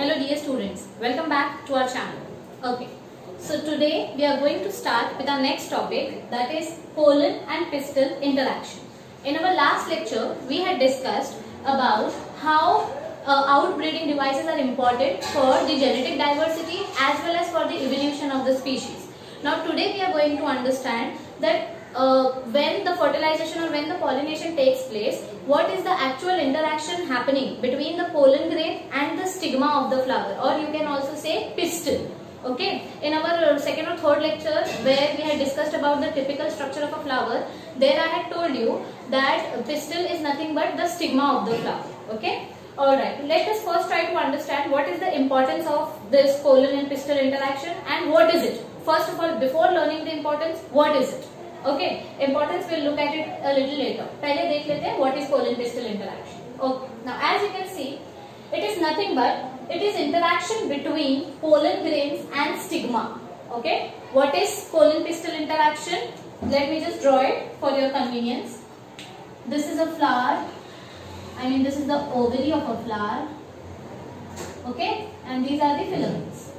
Hello dear students, welcome back to our channel. Okay, so today we are going to start with our next topic, that is pollen and pistil interaction. In our last lecture, we had discussed about how outbreeding devices are important for the genetic diversity as well as for the evolution of the species. Now today we are going to understand that when the fertilization or when the pollination takes place, what is the actual interaction happening between the pollen grain and the stigma of the flower, or you can also say pistil. Okay, in our second or third lecture where we had discussed about the typical structure of a flower, there I had told you that pistil is nothing but the stigma of the flower. Okay, alright, let us first try to understand what is the importance of this pollen and pistil interaction and what is it. First of all, before learning the importance, what is it? Okay, importance we'll look at it a little later. पहले देख लेते हैं what is pollen pistil interaction. Okay, now as you can see, it is nothing but it is interaction between pollen grains and stigma. Okay, what is pollen pistil interaction? Let me just draw it for your convenience. This is a flower. This is the ovary of a flower. Okay, and these are the filaments.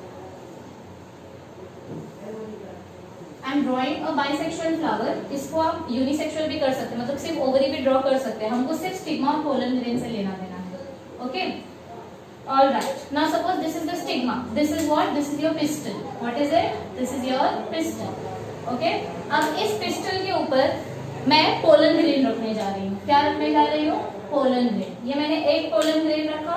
I am drawing a bisexual flower. इसको आप unisexual भी कर सकते हैं, मतलब सिर्फ ovary भी draw कर सकते हैं. हमको सिर्फ स्टिग्मा और पोलन ग्रेन से लेना देना है. Okay, alright. Now suppose this is the stigma. This is what? This is your pistol. What is it? This is your pistol. Okay, अब इस पिस्टल के ऊपर मैं पोलन ग्रेन रखने जा रही हूँ. क्या रखने जा रही हूँ? Pollen grain. ये मैंने एक पोलन ग्रेन रखा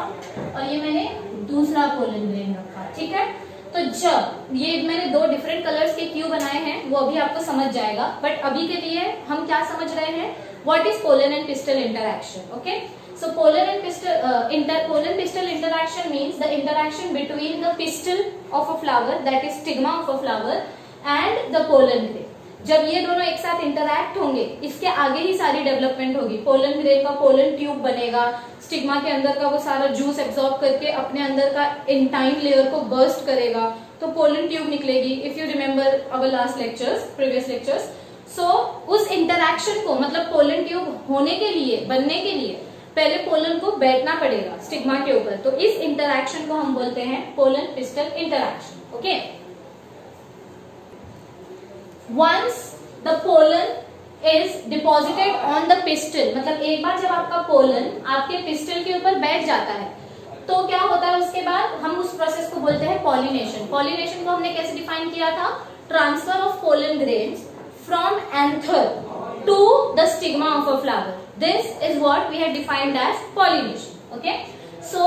और ये मैंने दूसरा पोलन ग्रेन रखा. ठीक है, तो जब ये मैंने दो डिफरेंट कलर्स के क्यू बनाए हैं वो अभी आपको समझ जाएगा, बट अभी के लिए हम क्या समझ रहे हैं? What is pollen and pistol interaction. Okay, so pollen pistil interaction means the interaction between the pistil of a flower, that is stigma of a flower, and the pollen grain. जब ये दोनों एक साथ इंटरैक्ट होंगे, इसके आगे ही सारी development होगी. पोलन ग्रेन का पोलन ट्यूब बनेगा, स्टिग्मा के अंदर का वो सारा जूस एब्सॉर्ब करके अपने अंदर का इंटाइन लेयर को बर्स्ट करेगा, तो पोलन ट्यूब निकलेगी. If you remember our last lectures, previous lectures. So उस इंटरैक्शन को, मतलब पोलन ट्यूब होने के लिए, बनने के लिए पहले पोलन को बैठना पड़ेगा स्टिग्मा के ऊपर. तो इस इंटरैक्शन को हम बोलते हैं pollen pistil interaction. Okay, once the pollen is deposited on the pistil, मतलब एक बार जब आपका पोलन आपके पिस्टल के ऊपर बैठ जाता है तो क्या होता है? उसके बाद हम उस प्रोसेस को बोलते हैं पॉलिनेशन. पॉलिनेशन को हमने कैसे डिफाइन किया था? Transfer of pollen grains from anther to the stigma of a flower. This is what we had defined as pollination. Okay, so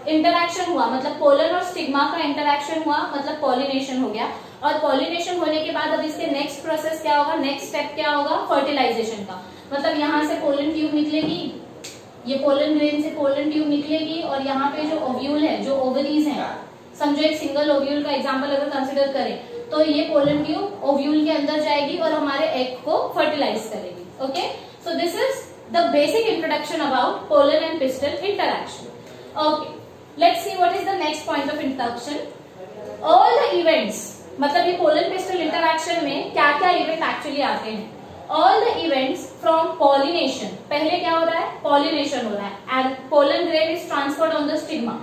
interaction हुआ, मतलब पोलन और स्टिग्मा का इंटरैक्शन हुआ, मतलब पॉलिनेशन हो गया. और पॉलिनेशन होने के बाद अब इसके नेक्स्ट प्रोसेस क्या होगा? नेक्स्ट स्टेप क्या होगा? फर्टिलाइजेशन का. मतलब यहाँ से पोलन ट्यूब निकलेगी, ये पोलन ग्रेन से पोलन ट्यूब निकलेगी, और यहाँ पे जो ओव्यूल है, जो ओवरीज हैं, समझो एक सिंगल ओव्यूल का एग्जांपल अगर कंसिडर करें, तो ये पोलन ट्यूब ओव्यूल के अंदर जाएगी और हमारे एग को फर्टिलाइज करेगी. Okay, so this is the basic introduction about pollen and pistol interaction. Okay, let's see what is the next point of introduction. All the events, मतलब ये पोलन पिस्टल इंटरैक्शन में क्या क्या इवेंट एक्चुअली आते हैं? All the events from pollination. पहले क्या हो रहा है? पॉलिनेशन हो रहा है and pollen grain is transferred on the stigma.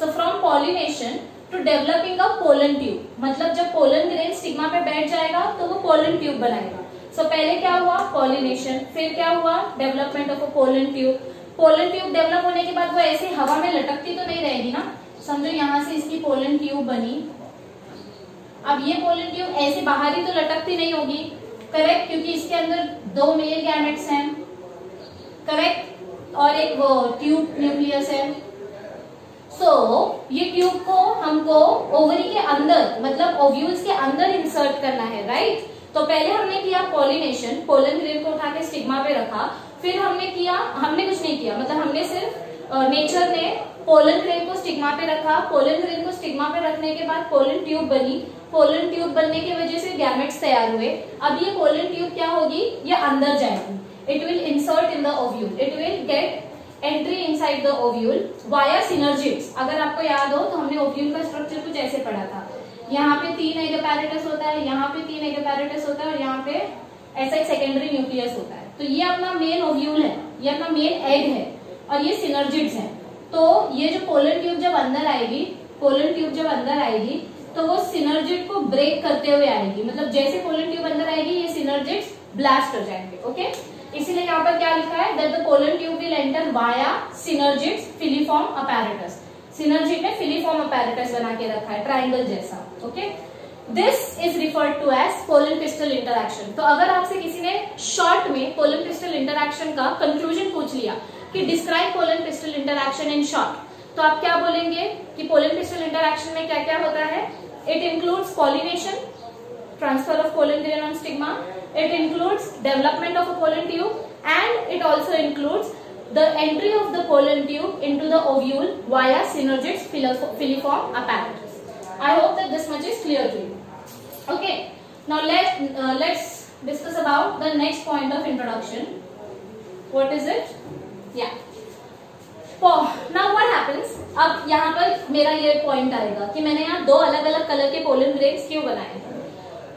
So from pollination to developing a pollen tube, मतलब जब पोलन ग्रेन स्टिग्मा पे बैठ जाएगा तो वो पोलन ट्यूब बनाएगा. सो पहले क्या हुआ? पॉलिनेशन. फिर क्या हुआ? Development of a pollen tube. Pollen tube develop होने के बाद वो ऐसे हवा में लटकती तो नहीं रहेगी ना. समझो यहाँ से इसकी पोलन ट्यूब बनी. अब ये पोलन ट्यूब ऐसे बाहर ही तो लटकती नहीं होगी, करेक्ट, क्योंकि इसके अंदर दो मेल गैमेट्स हैं, करेक्ट, और एक वो ट्यूब न्यूक्लियस है. सो ये ट्यूब को हमको ओवरी के अंदर, मतलब ओव्यूल्स के अंदर इंसर्ट करना है, राइट. तो पहले हमने किया पॉलिनेशन, पोलन ग्रेन को उठा के स्टिग्मा पे रखा. फिर हमने कुछ नहीं किया, मतलब हमने सिर्फ नेचर ने पोलन ग्रेन को स्टिग्मा पे रखा. पोलन ग्रेन को स्टिग्मा पे रखने के बाद पोलन ट्यूब बनी. पोलन ट्यूब बनने की वजह से गैमेट्स तैयार हुए. अब ये पोलन ट्यूब क्या होगी? ये अंदर जाएगी. It will insert in the ovule. It will get entry inside the ovule via synergids. अगर आपको याद हो तो हमने ओव्यूल का स्ट्रक्चर कुछ ऐसे पढ़ा था. यहाँ पे 3 एग अपैरेटस होता है, यहाँ पे 3 एग अपैरेटस होता है, और यहाँ पे ऐसा एक सेकेंडरी न्यूक्लियस होता है. तो ये अपना मेन ओव्यूल है, ये अपना मेन एग है, और ये सिनर्जिड्स है. तो ये जो पोलन ट्यूब जब अंदर आएगी, पोलन ट्यूब जब अंदर आएगी तो वो सिनर्जिड को ब्रेक करते हुए आएगी, मतलब जैसे पोलन ट्यूब अंदर आएगी ये सिनर्जिड्स ब्लास्ट हो जाएंगे। ओके, इसीलिए यहाँ पर क्या लिखा है, that the pollen tube will enter via synergids filiform apparatus. Synergid ने फिलीफॉर्म अपैरेटस बना के रखा है ट्राइंगल जैसा। Okay, this is referred to as pollen pistil interaction. तो अगर आपसे किसी ने शॉर्ट में पोलन पिस्टल इंटरैक्शन का कंक्लूजन पूछ लिया कि describe pollen pistil interaction in short, तो आप क्या बोलेंगे कि पोलन पिस्टल इंटरैक्शन में क्या क्या होता है? It includes pollination, transfer of pollen grain on stigma, it includes development of a pollen tube, and it also includes the entry of the pollen tube into the ovule via synergids filiform apparatus. I hope that this much is clear to you. Okay, now let's discuss about the next point of introduction. What is it? Yeah. Now what happens? अब यहाँ पर मेरा ये point आएगा कि मैंने यहाँ दो अलग अलग कलर के पोलन ग्रेन्स क्यों बनाए हैं।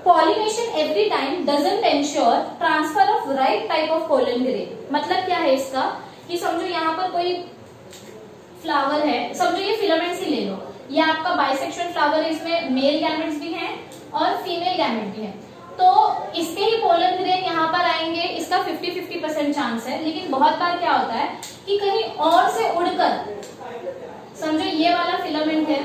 Pollination every time doesn't ensure transfer of right type of pollen grain. मतलब क्या है इसका कि समझो यहाँ पर कोई फ्लावर है, समझो ये फिलामेंट्स ही ले लो, ये आपका बाइसेक्शुअल फ्लावर है, इसमें मेल गैमेट्स भी हैं और फीमेल गैमेट भी हैं, तो इसके ही पोलन ग्रेन यहाँ पर आएंगे, इसका 50-50% चांस है। लेकिन बहुत बार क्या होता है कि कहीं और से उड़कर, समझो ये वाला फिलामेंट है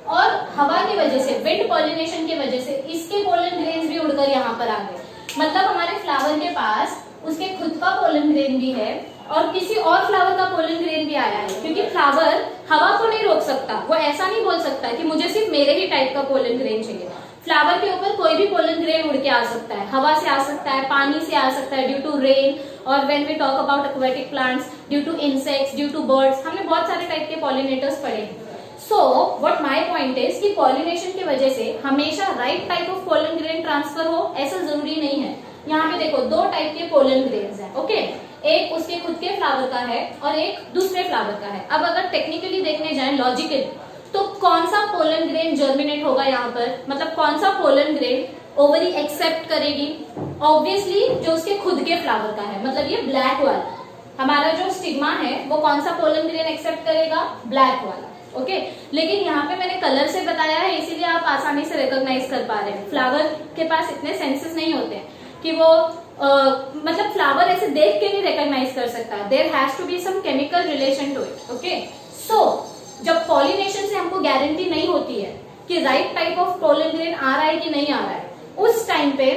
और हवा की वजह से, विंड पॉलिनेशन की वजह से इसके पोलन ग्रेन्स भी उड़कर यहाँ पर आ गए, मतलब हमारे फ्लावर के पास उसके खुद का पोलन ग्रेन भी है और किसी और फ्लावर का पोलन ग्रेन भी आया है, क्योंकि फ्लावर हवा को नहीं रोक सकता, वो ऐसा नहीं बोल सकता कि मुझे सिर्फ मेरे ही टाइप का पोलन ग्रेन चाहिए। फ्लावर के ऊपर कोई भी पोलन ग्रेन उड़ के आ सकता है, हवा से आ सकता है, पानी से आ सकता है, ड्यू टू रेन, और when we talk about aquatic plants, due to insects, due to birds, हमने बहुत सारे टाइप के पॉलिनेटर्स पढ़े हैं। So what my point is कि पॉलिनेशन की वजह से हमेशा right type of pollen grain transfer हो ऐसा जरूरी नहीं है। यहाँ पे देखो दो टाइप के पोलन ग्रेन्स हैं। ओके, एक उसके खुद के फ्लावर का है और एक दूसरे फ्लावर का है। अब अगर टेक्निकली देखने जाए, लॉजिकली, तो कौन सा पोलन ग्रेन जर्मिनेट होगा यहाँ पर, मतलब कौन सा पोलन ग्रेन ओवरी एक्सेप्ट करेगी? ऑब्वियसली जो उसके खुद के फ्लावर का है, मतलब ये ब्लैक वाला हमारा जो स्टिग्मा है वो कौन सा पोलन ग्रेन एक्सेप्ट करेगा? ब्लैक वाला। ओके, लेकिन यहाँ पे मैंने कलर से बताया है इसीलिए आप आसानी से रिकॉग्नाइज कर पा रहे हैं। फ्लावर के पास इतने सेंसेस नहीं होते हैं कि वो मतलब फ्लावर ऐसे देख के नहीं रिकॉग्नाइज कर सकता, there has to be some chemical relation to it. Okay, so जब पॉलिनेशन से हमको गारंटी नहीं होती है कि right type of pollen grain आ रहा है कि नहीं आ रहा है, उस टाइम पे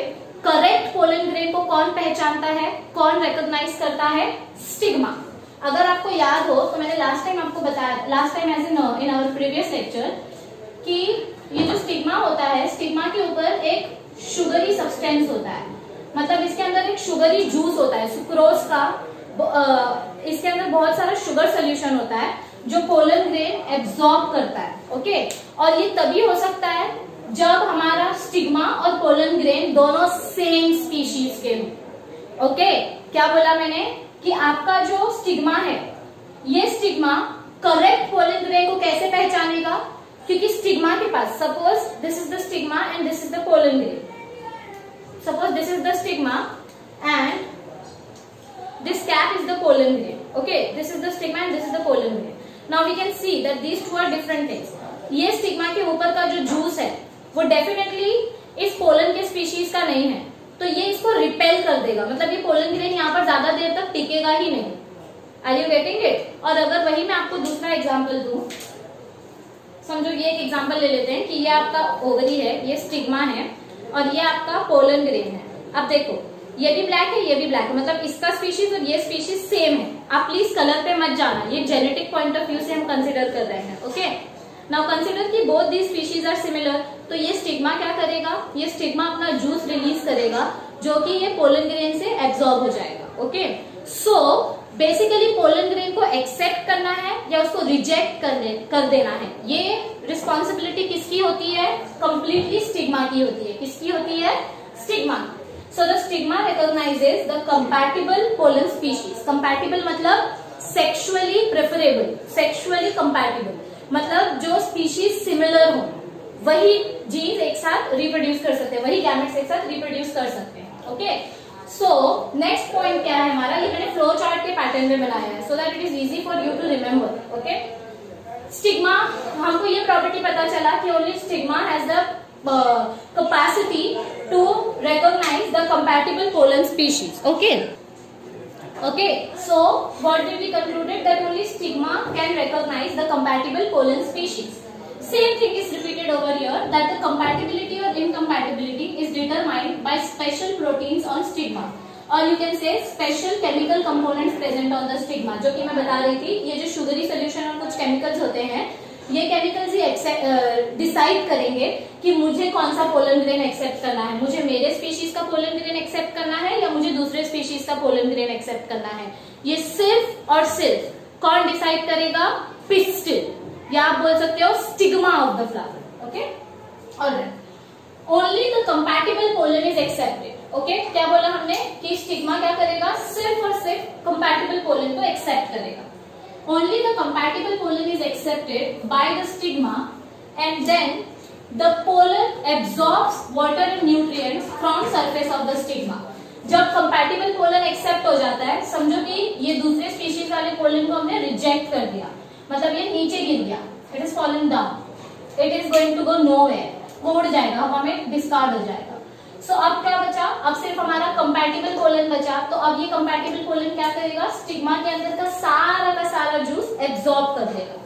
करेक्ट पोलन ग्रेन को कौन पहचानता है, कौन रिकॉग्नाइज करता है? स्टिग्मा। अगर आपको याद हो तो मैंने लास्ट टाइम आपको बताया, last time as in our previous lecture, कि ये जो स्टिग्मा होता है, स्टिग्मा के ऊपर एक शुगरी सब्सटेंस होता है, मतलब इसके अंदर एक शुगरी जूस होता है, सुक्रोज का, इसके अंदर बहुत सारा शुगर सोल्यूशन होता है जो पोलन ग्रेन एब्जॉर्ब करता है। ओके, और ये तभी हो सकता है जब हमारा स्टिग्मा और पोलन ग्रेन दोनों सेम स्पीशीज के हों। ओके, क्या बोला मैंने कि आपका जो स्टिग्मा है, ये स्टिग्मा करेक्ट पोलन ग्रेन को कैसे पहचानेगा? क्योंकि स्टिग्मा के पास, suppose this is the stigma and this is the pollen grain, suppose this is the stigma and this cap is the pollen grain. Okay, this is the stigma and this is the pollen grain. Now we can see that these two are different things. ये stigma के ऊपर का जो juice है वो definitely इस pollen के species का नहीं है, तो ये इसको रिपेल कर देगा, मतलब ये पोलन ग्रेन यहाँ पर ज्यादा देर तक टिकेगा ही नहीं। Are you getting it? और अगर वही मैं आपको दूसरा एग्जाम्पल दूं, समझो ये एक एग्जाम्पल ले लेते हैं कि ये आपका ओवरी है, ये स्टिग्मा है और ये आपका पोलन ग्रेन है। अब देखो ये भी ब्लैक है, ये भी ब्लैक है, मतलब इसका स्पीशीज और ये स्पीशीज सेम है। आप प्लीज कलर पे मत जाना, ये जेनेटिक पॉइंट ऑफ व्यू से हम कंसिडर कर रहे हैं। ओके, नाउ कंसिडर कि both the species are similar, तो ये स्टिग्मा क्या करेगा? ये स्टिग्मा अपना जूस रिलीज करेगा जो कि ये पोलन ग्रेन से एब्जॉर्ब हो जाएगा। Okay, so basically pollen grain को एक्सेप्ट करना है या उसको रिजेक्ट कर देना है, ये रिस्पॉन्सिबिलिटी किसकी होती है? कंप्लीटली स्टिग्मा की होती है। किसकी होती है? Stigma. So the stigma recognizes the compatible pollen species. Compatible मतलब sexually preferable, sexually compatible, मतलब जो species similar हो, वही जीन्स एक साथ रिप्रोड्यूस कर सकते हैं, वही गैमेट्स एक साथ रिप्रोड्यूस कर सकते हैं। ओके, सो नेक्स्ट पॉइंट क्या है हमारा, ये मैंने फ्लो चार्ट के पैटर्न में बनाया है so that it is easy for you to remember. Okay, stigma, हमको ये प्रॉपर्टी पता चला कि only stigma has the capacity to recognize the compatible pollen species. Okay, so what did we concluded, that only stigma can recognize the compatible pollen species. Same thing is repeated over here, that the compatibility or incompatibility is determined by special proteins on stigma, or you can say special chemical components present on the stigma. जो कि मैं बता रही थी, ये जो sugary solution और कुछ chemicals होते हैं, ये केमिकल्स ही डिसाइड करेंगे कि मुझे कौन सा पोलन ग्रेन एक्सेप्ट करना है, मुझे मेरे स्पीशीज का पोलन ग्रेन एक्सेप्ट करना है या मुझे दूसरे स्पीशीज का पोलन ग्रेन एक्सेप्ट करना है। ये सिर्फ और सिर्फ कौन डिसाइड करेगा, पिस्टिल, या आप बोल सकते हो stigma of the flower. Okay, alright, only the compatible pollen is accepted. Okay, क्या बोला हमने कि स्टिग्मा क्या करेगा, सिर्फ और सिर्फ कंपैटिबल पोलन को एक्सेप्ट करेगा। Only the compatible pollen is accepted by the stigma, and then the pollen absorbs water and nutrients from surface of the stigma. जब compatible pollen accept हो जाता है, समझो कि ये दूसरे स्पीशीज वाले पोलन को हमने रिजेक्ट कर दिया, मतलब ये नीचे गिर गया, it is fallen down, it is going to go nowhere, वो उड़ जाएगा, हवा में डिस्कार्ड हो जाएगा। सो अब क्या बचा, अब सिर्फ हमारा कंपैटिबल पोलन बचा, तो अब ये कंपैटिबल पोलन क्या करेगा, स्टिग्मा के अंदर का सारा जूस एब्सॉर्ब कर देगा।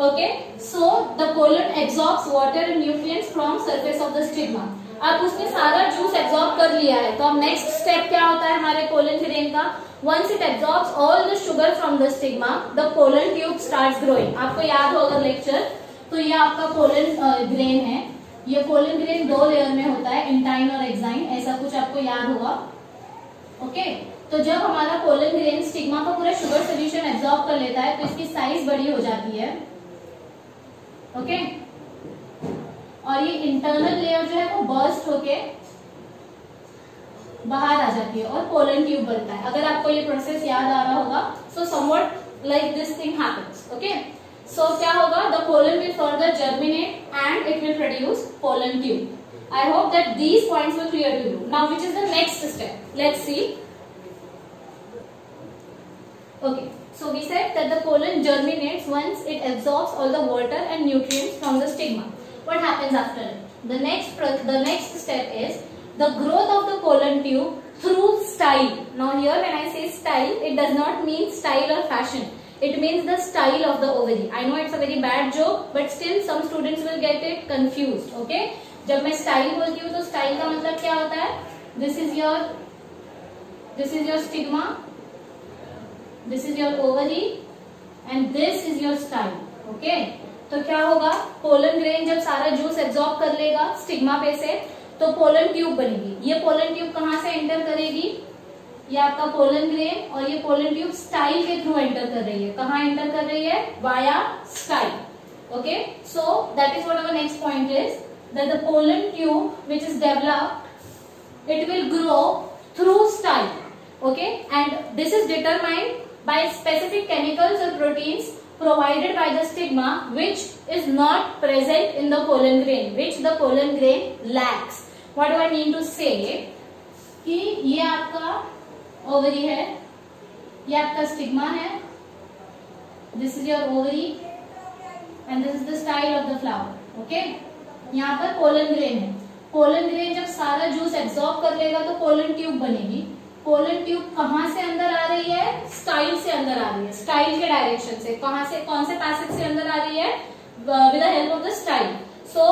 Okay, so the pollen absorbs water and nutrients from surface of the stigma. अब उसने सारा जूस एब्सॉर्ब कर लिया है, तो अब नेक्स्ट स्टेप क्या होता है हमारे पोलन ग्रेन का, once it absorbs all the sugar from the stigma, the pollen tube starts growing. आपको याद हो अगर लेक्चर, तो ये आपका पोलन ग्रेन है, ये पोलन ग्रेन 2 लेयर में होता है, इंटाइन और एक्साइन, ऐसा कुछ आपको याद होगा। ओके, तो जब हमारा पोलन ग्रेन स्टिग्मा का पूरा शुगर सोल्यूशन एब्सॉर्ब कर लेता है तो इसकी साइज बड़ी हो जाती है। ओके, और ये इंटरनल लेयर जो है वो बर्स्ट होके बाहर आ जाती है और पोलन ट्यूब बनता है। अगर आपको ये प्रोसेस याद आ रहा होगा, so somewhat like this thing happens. Okay, so क्या होगा, the pollen will further germinate and it will produce pollen tube. I hope that these points were clear to you. Now which is the next step, let's see. Okay, so we said that the pollen germinates once it absorbs all the water and nutrients from the stigma. What happens after it? The next step is the growth of the pollen tube through style. Now here when I say style, it does not mean style or fashion. It means the style of the ovary. I know it's a very bad joke, but still some students will get it confused. Okay? जब मैं style बोलती हूँ तो style का मतलब क्या होता है? This is your stigma, this is your ovary, and this is your style. Okay? तो क्या होगा, पोलन ग्रेन जब सारा जूस एब्सॉर्ब कर लेगा स्टिग्मा पे से, तो पोलन ट्यूब बनेगी। ये पोलन ट्यूब कहाँ से एंटर करेगी, ये आपका पोलन ग्रेन, और ये पोलन ट्यूब स्टाइल के थ्रू एंटर कर रही है। कहाँ एंटर कर रही है, via style. Okay, so that is what our next point is, that the pollen tube which is developed, it will grow through style. Okay, and this is determined by specific chemicals or proteins provided by the stigma, which is not present in the pollen grain, which the pollen grain lacks. What do I mean to say? कि ये आपका ovary है, ये आपका stigma है, this is your ovary and this is the style of the flower. Okay? यहाँ पर pollen grain है, pollen grain जब सारा juice absorb कर लेगा तो pollen tube बनेगी। पोलन ट्यूब कहाँ से अंदर आ रही है, स्टाइल से अंदर आ रही है, स्टाइल के डायरेक्शन से। कहाँ से, कौन से पैसेज से अंदर आ रही है, with the help of the style. So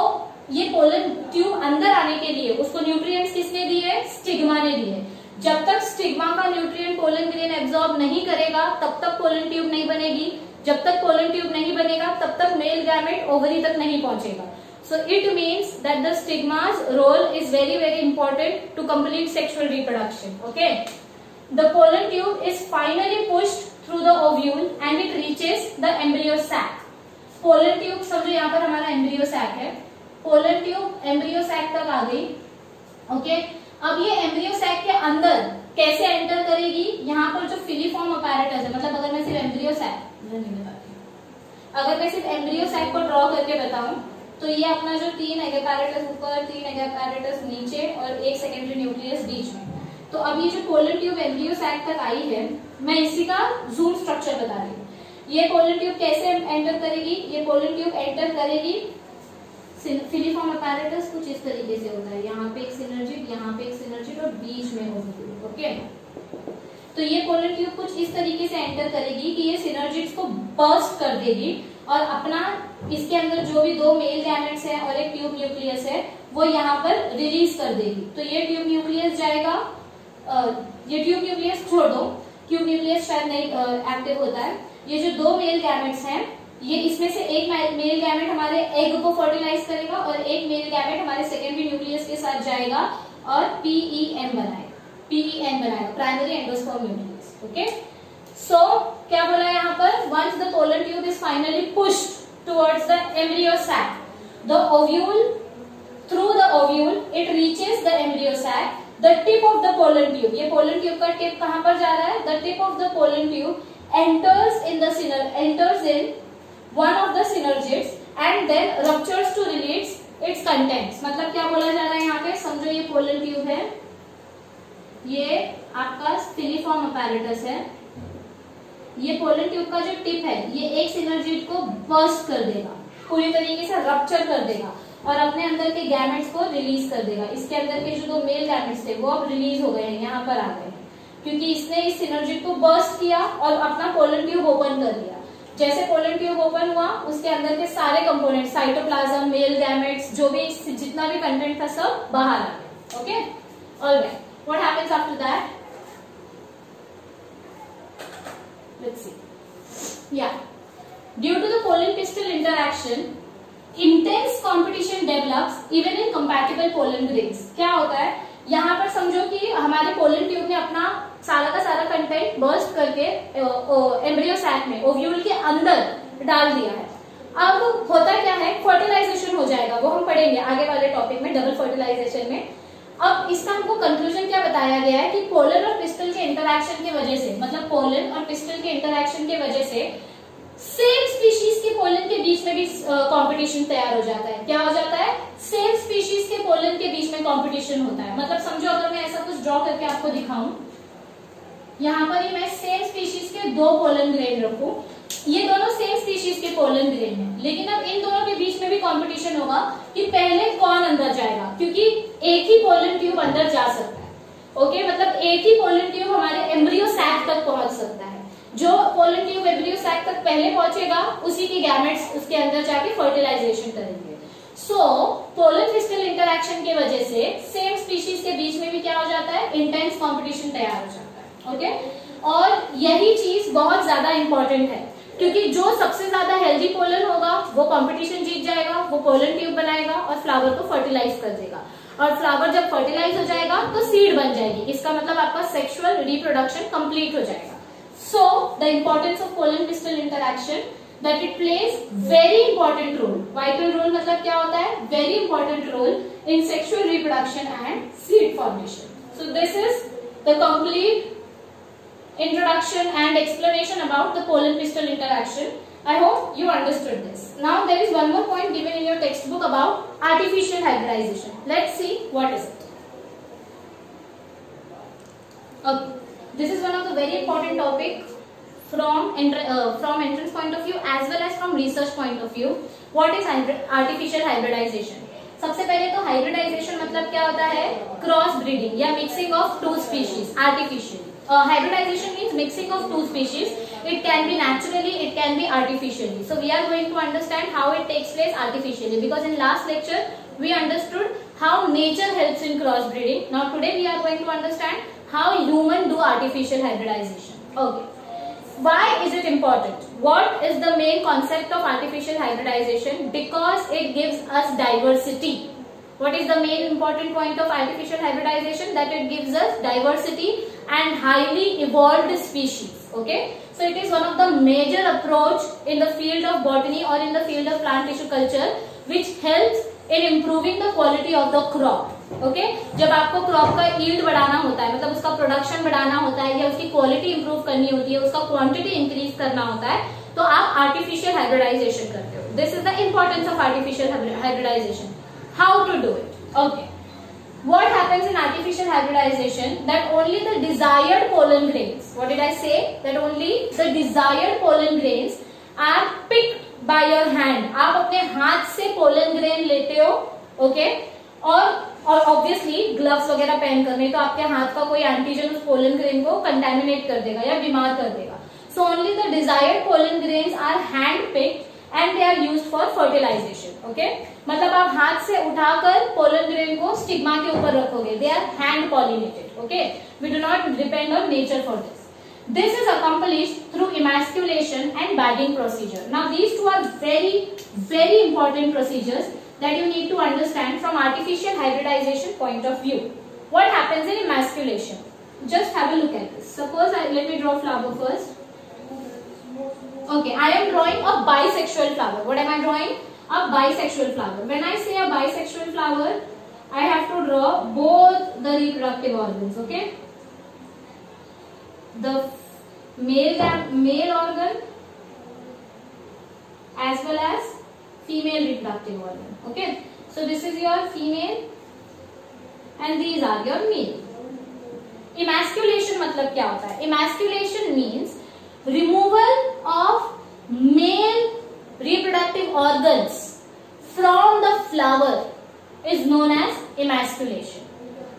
ये पोलन ट्यूब अंदर आने के लिए उसको न्यूट्रिएंट्स किसने दिए, स्टिग्मा ने दिए। जब तक स्टिग्मा का न्यूट्रिएंट पोलन ग्रेन एब्सॉर्ब नहीं करेगा तब तक पोलन ट्यूब नहीं बनेगी। जब तक पोलन ट्यूब नहीं बनेगा तब तक मेल गैमेट ओवरी तक नहीं पहुंचेगा। So it means that the stigma's role is very important to complete sexual reproduction. Okay, the pollen tube is finally pushed through the ovule and it reaches the embryo sac. Pollen tube समझो यहाँ पर हमारा embryo sac है, pollen tube embryo sac तक आ गई। Okay, अब ये embryo sac के अंदर कैसे एंटर करेगी, यहाँ पर जो filiform apparatus है, मतलब अगर मैं सिर्फ embryo sac अगर मैं सिर्फ embryo sac को ड्रॉ करके बताऊं तो ये अपना जो 3 एग apparatus ऊपर, 3 एग apparatus नीचे और 1 सेकेंडरी न्यूक्लियस बीच में, तो अब ये जो पोलन ट्यूब एम्ब्रियो सैक तक आई है, मैं इसी का जूम स्ट्रक्चर बता रही हूँ। ये पोलन ट्यूब कैसे एंटर करेगी? ये पोलन ट्यूब एंटर करेगी, फिलीफॉर्म अपैरेटस कुछ इस तरीके से होता है, यहाँ पे एक सिनर्जिड, यहाँ पे एक सिनर्जिड और बीच में ओव्यूल। ओके, तो ये पोलन ट्यूब कुछ इस तरीके से एंटर करेगी कि ये सिनर्जिड्स को बर्स्ट कर देगी और अपना इसके अंदर जो भी 2 मेल गैमेट्स है और एक ट्यूब न्यूक्लियस है वो यहाँ पर रिलीज कर देगी। तो ये ट्यूब न्यूक्लियस जाएगा, ये ट्यूब न्यूक्लियस छोड़ दो, ट्यूब न्यूक्लियस शायद नहीं एक्टिव होता है। ये जो 2 मेल गैमेट्स हैं, ये इसमें से एक मेल गैमेट हमारे एग को फर्टिलाइज करेगा और एक मेल गैमेट हमारे सेकेंडरी न्यूक्लियस के साथ जाएगा और PEM बनाएगा, primary endosperm nucleus. Okay, so क्या बोला यहाँ पर? Once the pollen tube is finally pushed towards the embryo sac, the ovule, through the ovule it reaches the embryo sac, the tip of the pollen tube, ये pollen tube का tip कहां पर जा रहा है? The tip of the pollen tube enters in one of the synergids and then ruptures to release its contents। मतलब क्या बोला जा रहा है यहाँ पे? समझो ये पोलन ट्यूब है, ये आपका फिलीफॉर्म अपैरेटस है, ये पोलन ट्यूब का जो टिप है ये एक सिनर्जिड को बर्स्ट कर देगा, पूरी तरीके से रप्चर कर देगा और अपने अंदर के गैमेट्स को रिलीज कर देगा। इसके अंदर के जो 2 मेल गैमेट्स थे वो अब रिलीज हो गए हैं, यहाँ पर आ गए हैं, क्योंकि इसने इस सिनर्जिड को बर्स्ट किया और अपना पोलन ट्यूब ओपन कर दिया। जैसे पोलन ट्यूब ओपन हुआ, उसके अंदर के सारे कंपोनेंट, साइटोप्लाज्म, मेल गैमेट्स, जो भी जितना भी कंटेंट था सब बाहर आ गया। Okay, alright, what happens after that? Let's see. Ya, due to the pollen pistil interaction intense competition develops even in compatible pollen grains. क्या होता है यहाँ पर? समझो कि हमारे पोलन ट्यूब ने अपना सारा का सारा कंटेंट बर्स्ट करके एम्ब्रियो सैक में, ओव्यूल के अंदर डाल दिया है। अब होता क्या है? फर्टिलाइजेशन हो जाएगा, वो हम पढ़ेंगे आगे वाले टॉपिक में, डबल फर्टिलाइजेशन में। अब इसका हमको कंक्लूजन क्या बताया गया है कि पोलन और पिस्टल के इंटरैक्शन की वजह से, मतलब पोलन और पिस्टल के इंटरैक्शन की वजह से सेम स्पीशीज के पोलन के बीच में भी कंपटीशन तैयार हो जाता है। क्या हो जाता है? सेम स्पीशीज के पोलन के बीच में कंपटीशन होता है। मतलब समझो अगर मैं ऐसा कुछ ड्रॉ करके आपको दिखाऊं, यहाँ पर ही मैं सेम स्पीशीज के 2 पोलन ग्रेन रखूं, ये दोनों सेम स्पीशीज के पोलन ग्रेन हैं, लेकिन अब इन दोनों के बीच में भी कंपटीशन होगा कि पहले कौन अंदर जाएगा, क्योंकि एक ही पोलन ट्यूब अंदर जा सकता है। ओके, मतलब एक ही पोलन ट्यूब हमारे एम्ब्रियो सैक तक पहुंच सकता है। जो पोलन ट्यूब एम्ब्रियो सैक तक पहले पहुंचेगा उसी के गैमेट्स उसके अंदर जाके फर्टिलाइजेशन करेंगे। सो पोलन पिस्टल इंटरैक्शन की वजह से सेम स्पीशीज के बीच में भी क्या हो जाता है? इंटेंस कंपटीशन तैयार हो जाता है। ओके, और यही चीज बहुत ज्यादा इंपॉर्टेंट है, क्योंकि जो सबसे ज्यादा हेल्दी पोलन होगा वो कंपटीशन जीत जाएगा, वो पोलन ट्यूब बनाएगा और फ्लावर को फर्टिलाइज कर देगा, और फ्लावर जब फर्टिलाइज हो जाएगा तो सीड बन जाएगी। इसका मतलब आपका सेक्सुअल रिप्रोडक्शन कंप्लीट हो जाएगा। So the importance of pollen pistil interaction, that it plays very important role, vital role मतलब क्या होता है? Very important role in sexual reproduction and seed formation. So this is the complete introduction and explanation about the pollen pistil interaction. I hope you understood this. Now there is one more point given in your textbook about artificial hybridization. Let's see what is it. Okay. This is one of the very important topic from entrance point of view as well as from research point of view. What is artificial hybridization? सबसे पहले तो hybridization मतलब क्या होता है? Cross breeding या mixing of 2 species artificially. Hybridization means mixing of 2 species. It can be naturally, it can be artificially. So we are going to understand how it takes place artificially, because in last lecture we understood how nature helps in cross breeding. Now today we are going to understand how human do artificial hybridization. Okay, why is it important? What is the main concept of artificial hybridization? Because it gives us diversity. What is the main important point of artificial hybridization? That it gives us diversity and highly evolved species. Okay, so it is one of the major approach in the field of botany or in the field of plant tissue culture, which helps in improving the quality of the crop. Okay, जब आपको crop का yield बढ़ाना होता है, मतलब उसका production बढ़ाना होता है या उसकी क्वालिटी इंप्रूव करनी होती है, उसका क्वांटिटी इंक्रीज करना होता है, तो आप आर्टिफिशियल हाइब्रिडाइजेशन करते हो। This is the importance of artificial hybridization. How to do it? Okay, what happens in artificial hybridization, that only the desired pollen grains, what did I say, that only the desired pollen grains are picked by your hand. आप अपने हाथ से pollen grain लेते हो, okay? और obviously gloves वगैरह पहन कर, नहीं तो आपके हाथ का कोई एंटीजन उस पोलन ग्रेन को कंटेमिनेट कर देगा या बीमार कर देगा. So only the desired pollen grains are hand picked and they are used for fertilization. Okay, मतलब आप हाथ से उठाकर पोलन ग्रेन को स्टिग्मा के ऊपर रखोगे. They are hand pollinated. Okay, we do not depend on nature for this. This is accomplished through emasculation and bagging procedure. Now these two are very important procedures that you need to understand from artificial hybridization point of view. What happens in emasculation? Just have a look at this. Suppose let me draw flower first. Okay, I am drawing a bisexual flower. What am I drawing? A bisexual flower. When I say a bisexual flower, I have to draw both the reproductive organs. Okay, the male organ as well as female reproductive organ. Okay, so this is your female and these are your male. Emasculation मतलब क्या होता है? Emasculation means removal of male reproductive organs from the flower is known as emasculation.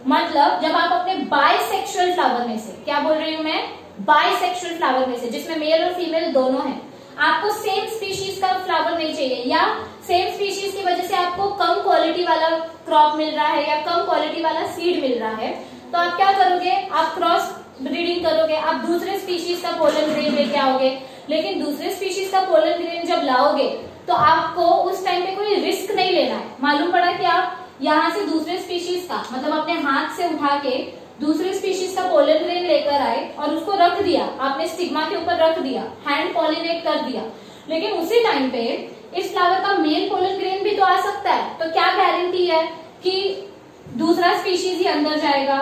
मतलब जब आप अपने bisexual flower में से, क्या बोल रही हूं मैं, बाइसेक्सुअल फ्लावर में से जिसमें मेल और फीमेल दोनों हैं, आपको सेम स्पीशीज का फ्लावर नहीं चाहिए या सेम स्पीशीज की वजह से आपको कम क्वालिटी वाला क्रॉप मिल रहा है या कम क्वालिटी वाला सीड मिल रहा है, तो आप क्या करोगे, आप क्रॉस ब्रीडिंग करोगे, आप दूसरे स्पीशीज का पोलन ग्रेन लेके आओगे. लेकिन दूसरे स्पीशीज का पोलन ग्रेन जब लाओगे तो आपको उस टाइम पे कोई रिस्क नहीं लेना है. मालूम पड़ा कि आप यहाँ से दूसरे स्पीशीज का मतलब अपने हाथ से उठा के दूसरे स्पीशीज का पोलन ग्रेन लेकर आए और उसको रख दिया, आपने स्टिग्मा के ऊपर रख दिया, हैंड पॉलिनेट कर दिया. लेकिन उसी टाइम पे इस फ्लावर का मेल पोलन ग्रेन भी तो आ सकता है. तो क्या गारंटी है कि दूसरा स्पीशीज ही अंदर जाएगा,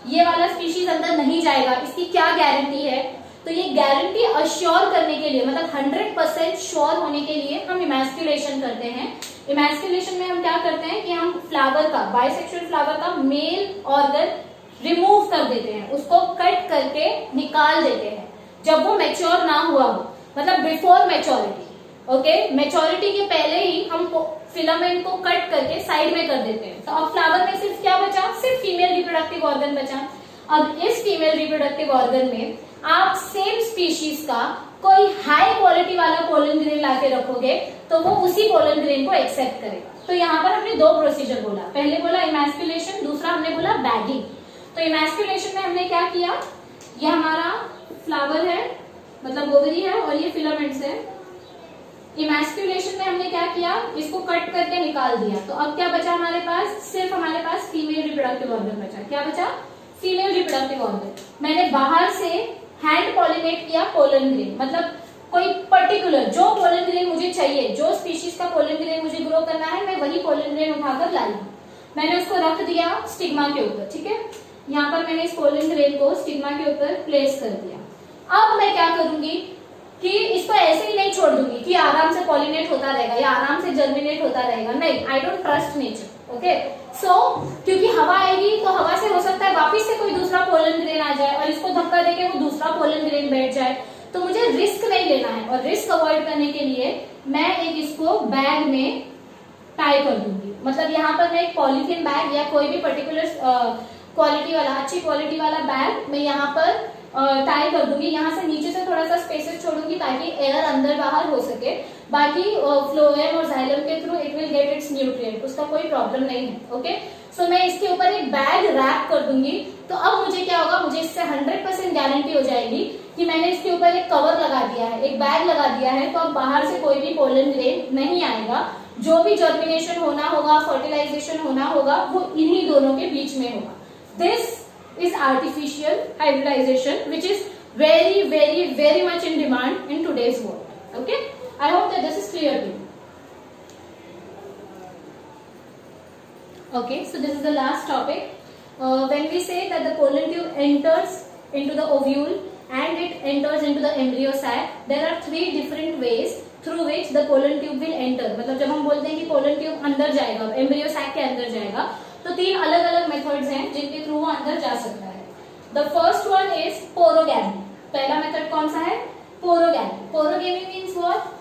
ये वाला स्पीशीज अंदर नहीं जाएगा? इसकी क्या गारंटी है? तो ये गारंटी अश्योर करने के लिए, मतलब 100% श्योर होने के लिए हम इमैस्कुलेशन करते हैं. इमैस्कुलेशन में हम क्या करते हैं कि हम फ्लावर का, बाइसेक्सुअल फ्लावर का मेल ऑर्गन रिमूव कर देते हैं, उसको कट करके निकाल देते हैं जब वो मैच्योर ना हुआ हो, मतलब बिफोर मैच्योरिटी. ओके, मैच्योरिटी के पहले ही हम फिलामेंट को कट करके साइड में कर देते हैं. तो अब फ्लावर में सिर्फ क्या बचा, सिर्फ फीमेल रिप्रोडक्टिव ऑर्गन बचा. अब इस फीमेल रिप्रोडक्टिव ऑर्गन में आप सेम स्पीशीज का कोई हाई क्वालिटी वाला पोलन ग्रेन लाके रखोगे तो वो उसी पोलन ग्रेन को एक्सेप्ट करेगा. तो यहाँ पर हमने दो प्रोसीजर बोला, पहले बोला इमैस्कुलेशन, दूसरा हमने बोला बैगिंग. तो इमैस्कुलेशन में हमने क्या किया, ये हमारा फ्लावर है मतलब ओवरी है और ये फिलामेंट्स है. इमैस्कुलेशन में हमने क्या किया, इसको कट करके निकाल दिया. तो अब क्या बचा हमारे पास, सिर्फ हमारे पास फीमेल रिप्रोडक्टिव ऑर्गन बचा. क्या बचा, फीमेल रिप्रोडक्टिव ऑर्गन. मैंने बाहर से हैंड पॉलिनेट किया पोलन ग्रेन, मतलब कोई पर्टिकुलर जो पोलन ग्रेन मुझे चाहिए, जो स्पीशीज का पोलन ग्रेन मुझे ग्रो करना है, मैं वही पोलन ग्रेन उठाकर लाई हूं. मैंने उसको रख दिया स्टिग्मा के ऊपर. ठीक है, यहाँ पर मैंने इस पोलन ग्रेन को स्टिग्मा के ऊपर प्लेस कर दिया. अब मैं क्या करूंगी कि इसको ऐसे ही नहीं छोड़ दूंगी कि आराम से पॉलिनेट होता रहेगा या आराम से जर्मिनेट होता रहेगा. नहीं, I don't trust nature. Okay, so क्योंकि हवा आएगी तो हवा से हो सकता है वापिस से कोई दूसरा पोलन ग्रेन आ जाए और इसको धक्का देके वो दूसरा पोलन ग्रेन बैठ जाए. तो मुझे रिस्क नहीं लेना है और रिस्क अवॉइड करने के लिए मैं एक इसको बैग में टाई कर दूंगी. मतलब यहाँ पर मैं एक पॉलीथीन बैग या कोई भी पर्टिकुलर क्वालिटी वाला, अच्छी क्वालिटी वाला बैग मैं यहाँ पर टाई कर दूंगी. यहाँ से नीचे से थोड़ा सा स्पेसेस छोड़ूंगी ताकि एयर अंदर बाहर हो सके. बाकी फ्लोएम और जाइलम के through it will get it's nutrient, उसका कोई प्रॉब्लम नहीं है. ओके, सो मैं इसके ऊपर एक बैग रैप कर दूंगी. तो अब मुझे क्या होगा, मुझे इससे 100% गारंटी हो जाएगी कि मैंने इसके ऊपर एक कवर लगा दिया है, एक बैग लगा दिया है. तो अब बाहर से कोई भी पोलन ग्रेन नहीं आएगा. जो भी जर्मिनेशन होना होगा, फर्टिलाइजेशन होना होगा, वो इन्हीं दोनों के बीच में होगा. This is artificial hybridization, which is very much in demand in today's world. Okay, I hope that this is clear to you. Okay, so this is the last topic. When we say that the pollen tube enters into the ovule and it enters into the embryo sac, there are 3 different ways through which the pollen tube will enter. मतलब जब हम बोलते हैं कि pollen tube अंदर जाएगा, embryo sac के अंदर जाएगा, तो 3 अलग अलग मेथड्स हैं जिनके थ्रू वो अंदर जा सकता है। The first one is पोरोगैमी। पहला मेथड कौन सा है? पोरोगैमी। पोरोगैमी means what?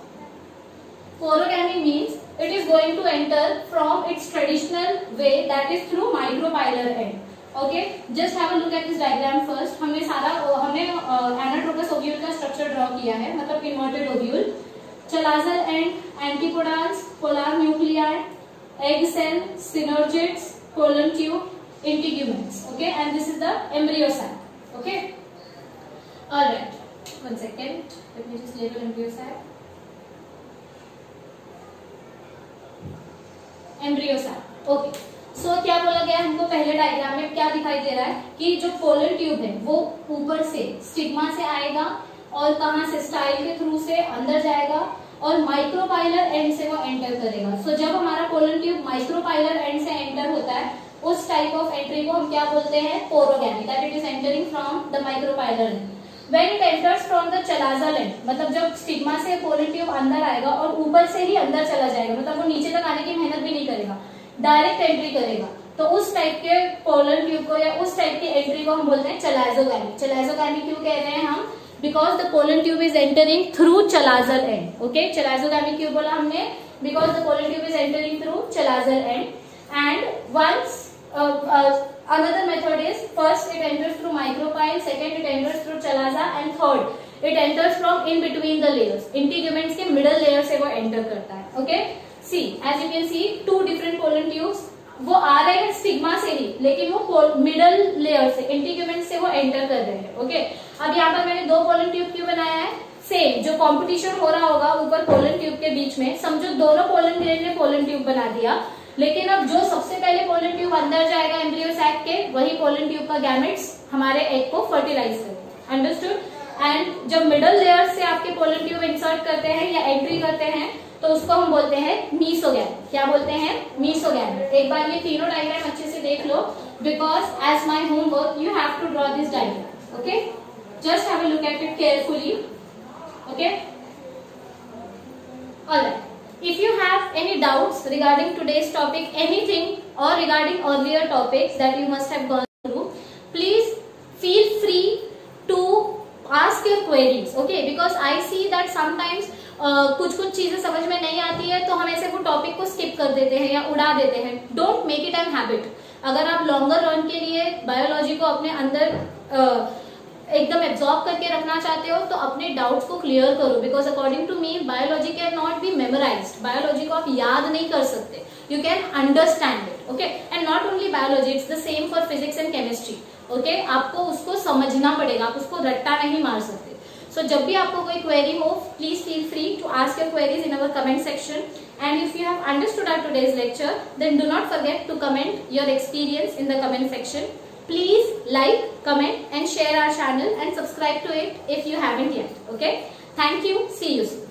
Porogamy means it is going to enter from its traditional way, that is through micropylar end. Okay, just have a look at this diagram first. हमने anatropous ovule का structure draw किया है, मतलब inverted ovule, chalazal end, antipodals, polar nuclei, egg cell, synergids, pollen tube, integuments. Okay, and this is the embryo sac. Okay, all right. One second, let me just label embryo sac. Embryo sac. Okay, so क्या बोला गया हमको पहले diagram में? क्या दिखाई दे रहा है कि जो पोलन ट्यूब है वो ऊपर से स्टिग्मा से आएगा और कहां से? स्टाइल के थ्रू से अंदर जाएगा और माइक्रोपाइलर एंड से वो एंटर करेगा. सो जब हमारा पोलन ट्यूब माइक्रोपाइलर एंड से एंटर होता है, उस टाइप ऑफ एंट्री को हम क्या बोलते हैं? पोरोगैमी. That it is entering from the micropylar and. When it enters from the chalaza end, मतलब जब स्टिग्मा से पोलन ट्यूब अंदर आएगा और ऊपर से ही अंदर चला जाएगा, मतलब वो नीचे तक आने की मेहनत भी नहीं करेगा, डायरेक्ट एंट्री करेगा, तो उस टाइप के पोलन ट्यूब को या उस टाइप की एंट्री को हम बोलते हैं चलाजोगैमी. चलाजोगैमी क्यों कह रहे हैं हम? Because the pollen tube is entering through chalazal end. Okay, chalazogamy क्यों बोला हमने? Because the pollen tube is entering through chalazal end. And once another method is, first it enters through micropyle, second it enters through chalaza, and third it enters from in between the layers. Integuments के middle layer से वो enter करता है. Okay, see as you can see 2 different pollen tubes, वो आ रहे हैं stigma से ही, लेकिन वो मिडल लेयर से, इंटीग्यूमेंट से वो एंटर कर रहे हैं. ओके, अब यहाँ पर मैंने 2 पोलन ट्यूब क्यों बनाया है? सेम जो कंपटीशन हो रहा होगा ऊपर पोलन ट्यूब के बीच में, समझो दोनों पोलन ग्रेन ने पोलन ट्यूब बना दिया, लेकिन अब जो सबसे पहले पोलन ट्यूब अंदर जाएगा एम्ब्रियो सैक के, वही पोलन ट्यूब का गैमेट्स हमारे एग को फर्टिलाइज करेगा. अंडरस्टूड? एंड जब मिडल लेयर से आपके पोलन ट्यूब इंसर्ट करते हैं या एंट्री करते हैं, तो उसको हम बोलते हैं मीसोगैमी. क्या बोलते हैं? मीसोगैमी. एक बार ये तीनों डायग्राम अच्छे से देख लो, because as my homework you have to draw this diagram. Okay, just have a look at it carefully. Okay, alright. If you have any doubts regarding today's topic, anything or regarding earlier topics that you must have gone through, please feel free to ask your queries. Okay, because I see that sometimes कुछ चीजें समझ में नहीं आती है तो हम ऐसे वो टॉपिक को स्किप कर देते हैं या उड़ा देते हैं. Don't make it an habit. अगर आप लॉन्गर रन के लिए बायोलॉजी को अपने अंदर एकदम एब्जॉर्ब करके रखना चाहते हो, तो अपने डाउट्स को क्लियर करो. Because according to me biology can not be memorized. Biology को आप याद नहीं कर सकते, you can understand it. Okay, and not only biology, it's the same for physics and chemistry. Okay, आपको उसको समझना पड़ेगा, आप उसको रट्टा नहीं मार सकते. सो जब भी आपको कोई क्वेरी हो, please feel free to ask your queries in our comment section. And if you have understood our today's lecture, then do not forget to comment your experience in the comment section. Please like, comment and share our channel and subscribe to it if you haven't yet. Okay? Thank you. See you soon.